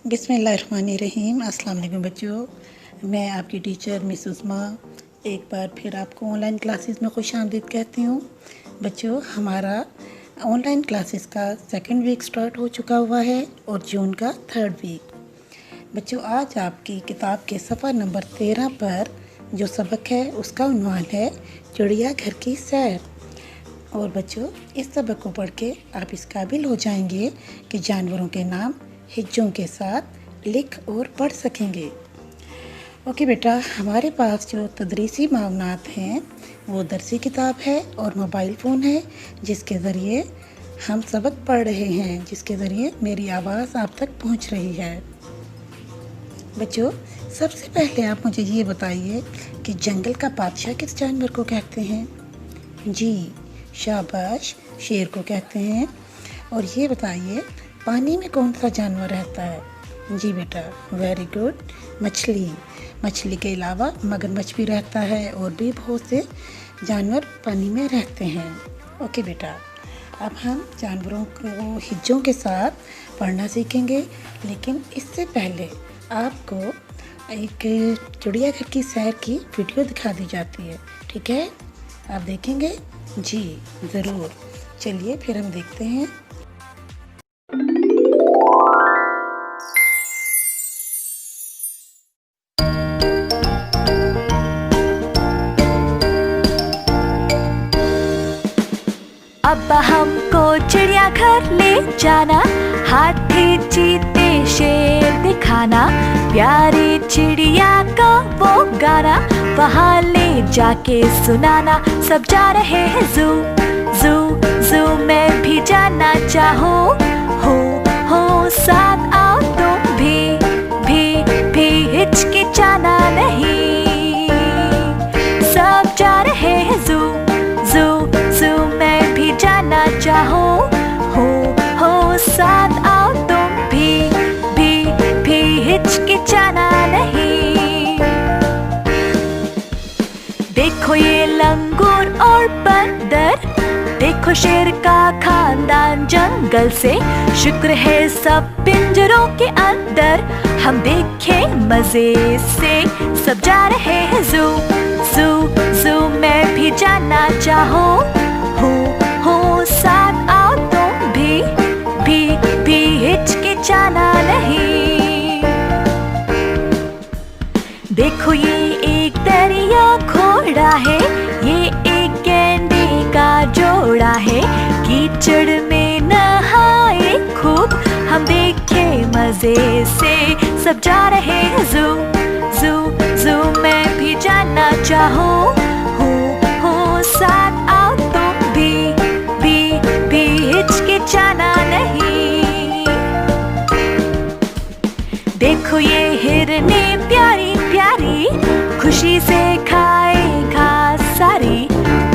बिस्मिल्लाहिर्रहमानिर्रहीम। अस्सलाम वालेकुम बच्चों, मैं आपकी टीचर मिस उस्मा एक बार फिर आपको ऑनलाइन क्लासेस में खुशामदीद कहती हूँ। बच्चों, हमारा ऑनलाइन क्लासेस का सेकंड वीक स्टार्ट हो चुका हुआ है और जून का थर्ड वीक। बच्चों, आज आपकी किताब के सफ़ा नंबर 13 पर जो सबक है उसका उन्वान है चिड़ियाघर की सैर। और बच्चों, इस सबक को पढ़ के आप इस काबिल हो जाएंगे कि जानवरों के नाम हिज्जों के साथ लिख और पढ़ सकेंगे। ओके बेटा, हमारे पास जो तदरीसी मामलात हैं वो दरसी किताब है और मोबाइल फ़ोन है जिसके ज़रिए हम सबक पढ़ रहे हैं, जिसके ज़रिए मेरी आवाज़ आप तक पहुंच रही है। बच्चों, सबसे पहले आप मुझे ये बताइए कि जंगल का बादशाह किस जानवर को कहते हैं? जी शाबाश, शेर को कहते हैं। और ये बताइए पानी में कौन सा जानवर रहता है? जी बेटा, वेरी गुड, मछली। मछली के अलावा मगरमच्छ भी रहता है और भी बहुत से जानवर पानी में रहते हैं। ओके बेटा, अब हम जानवरों को हिज्जों के साथ पढ़ना सीखेंगे, लेकिन इससे पहले आपको एक चिड़ियाघर की सैर की वीडियो दिखा दी जाती है, ठीक है? आप देखेंगे? जी ज़रूर। चलिए फिर हम देखते हैं। अब्बा हमको चिड़ियाघर ले जाना, हाथी चीते शेर दिखाना, प्यारी चिड़िया का वो गाना वहाँ ले जाके सुनाना। सब जा रहे हैं जू जू जू, मैं भी जाना चाहूँ। हो साथ आओ तुम भी हिचकिचाना नहीं। सब जा रहे हैं जू जू जू, मैं भी जाना चाहूँ। हो साथ आओ तुम भी हिचकिचाना नहीं। देखो ये लंगूर और बंदर, देखो शेर का खानदान जंगल से। शुक्र है सब पिंजरों के अंदर, हम देखे मजे से। सब जा रहे हैं जू जू जू, मैं भी जाना चाहूँ। हो साथ आओ तुम भी हिचकिचाना नहीं। देखो ये एक दरिया घोड़ा है, ये एक गैंडे का जोड़ा है। कीचड़ में नहाए खूब, हम देखे मजे से। सब जा रहे हैं जू जू जू, मैं भी जाना चाहूँ। हो साथ आओ तुम भी हिचकिचाना नहीं। देखो ये हिरने प्यारी प्यारी, खुशी से खाए घास सारी।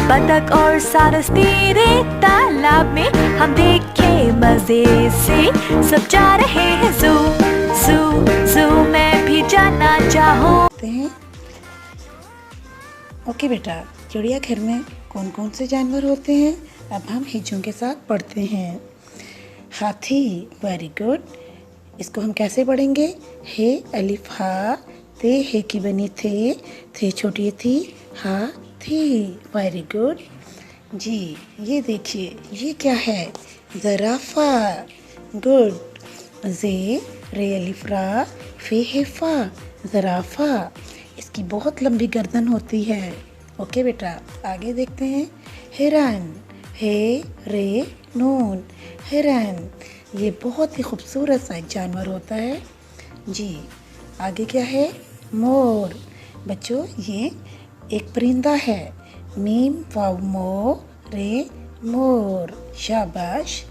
बतख और सारस तेरे तालाब में, हम देखे मजे से। सब जा रहे हैं जू जू जू, मैं भी जाना चाहूँ। ओके बेटा, चिड़ियाघर में कौन कौन से जानवर होते हैं अब हम हिज्जों के साथ पढ़ते हैं। हाथी, वेरी गुड। इसको हम कैसे पढ़ेंगे? हे अलिफ हा, ते हे की बनी थे छोटी थी, हा थी, वेरी गुड। जी ये देखिए, ये क्या है? ज़राफ़ा, गुड। जे रे अलिफ रा, फे हे फा, ज़राफ़ा। इसकी बहुत लंबी गर्दन होती है। ओके बेटा, आगे देखते हैं। हिरन, हे रे नून, हिरन। ये बहुत ही खूबसूरत सा एक जानवर होता है। जी आगे क्या है? मोर। बच्चों, ये एक परिंदा है। मीम वाव मो रे मोर, शाबाश।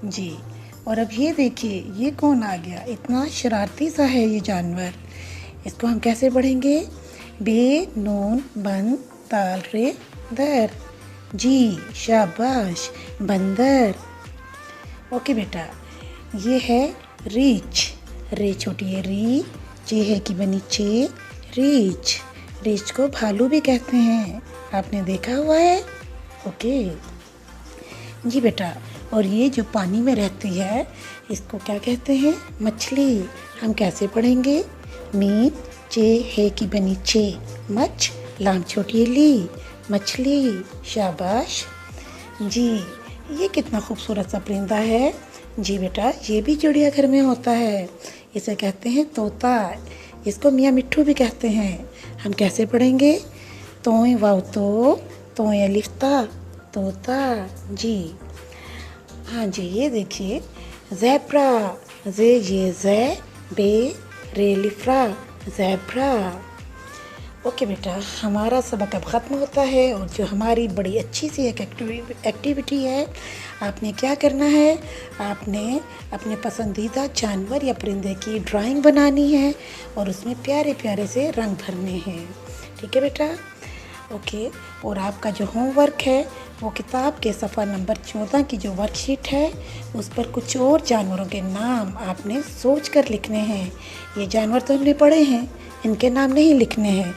जी, और अब ये देखिए, ये कौन आ गया? इतना शरारती सा है ये जानवर। इसको हम कैसे पढ़ेंगे? बे नून बन ताल रे दर। जी शाबाश, बंदर। ओके बेटा, ये है रीछ। रे छोटी है री, चे है की बनी चे, रीछ। रीछ को भालू भी कहते हैं, आपने देखा हुआ है? ओके जी बेटा, और ये जो पानी में रहती है इसको क्या कहते हैं? मछली। हम कैसे पढ़ेंगे? मीम चे है की बनी चे, मच लाम छोटी ली, मछली। शाबाश जी। ये कितना खूबसूरत सा परिंदा है। जी बेटा, ये भी चिड़ियाघर में होता है। इसे कहते हैं तोता। इसको मियाँ मिट्ठू भी कहते हैं। हम कैसे पढ़ेंगे? तोय वाव तोय अलिफ ता, तोता। जी हाँ जी, ये देखिए ज़ेब्रा, ये ज़े बे रे लिफ्रा, ज़ेब्रा। ओके बेटा, हमारा सबक अब ख़त्म होता है और जो हमारी बड़ी अच्छी सी एक एक्टिविटी है, आपने क्या करना है? आपने अपने पसंदीदा जानवर या परिंदे की ड्राइंग बनानी है और उसमें प्यारे प्यारे से रंग भरने हैं। ठीक है बेटा? ओके। और आपका जो होमवर्क है वो किताब के सफ़ा नंबर 14 की जो वर्कशीट है उस पर कुछ और जानवरों के नाम आपने सोच कर लिखने हैं। ये जानवर तो हमने पढ़े हैं, इनके नाम नहीं लिखने हैं,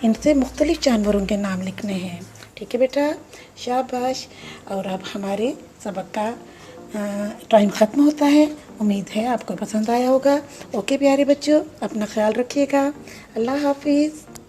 इनसे मुख्तलिफ जानवरों के नाम लिखने हैं। ठीक है बेटा? शाबाश। और अब हमारे सबक का टाइम ख़त्म होता है। उम्मीद है आपको पसंद आया होगा। ओके प्यारे बच्चों, अपना ख्याल रखिएगा। अल्लाह हाफिज़।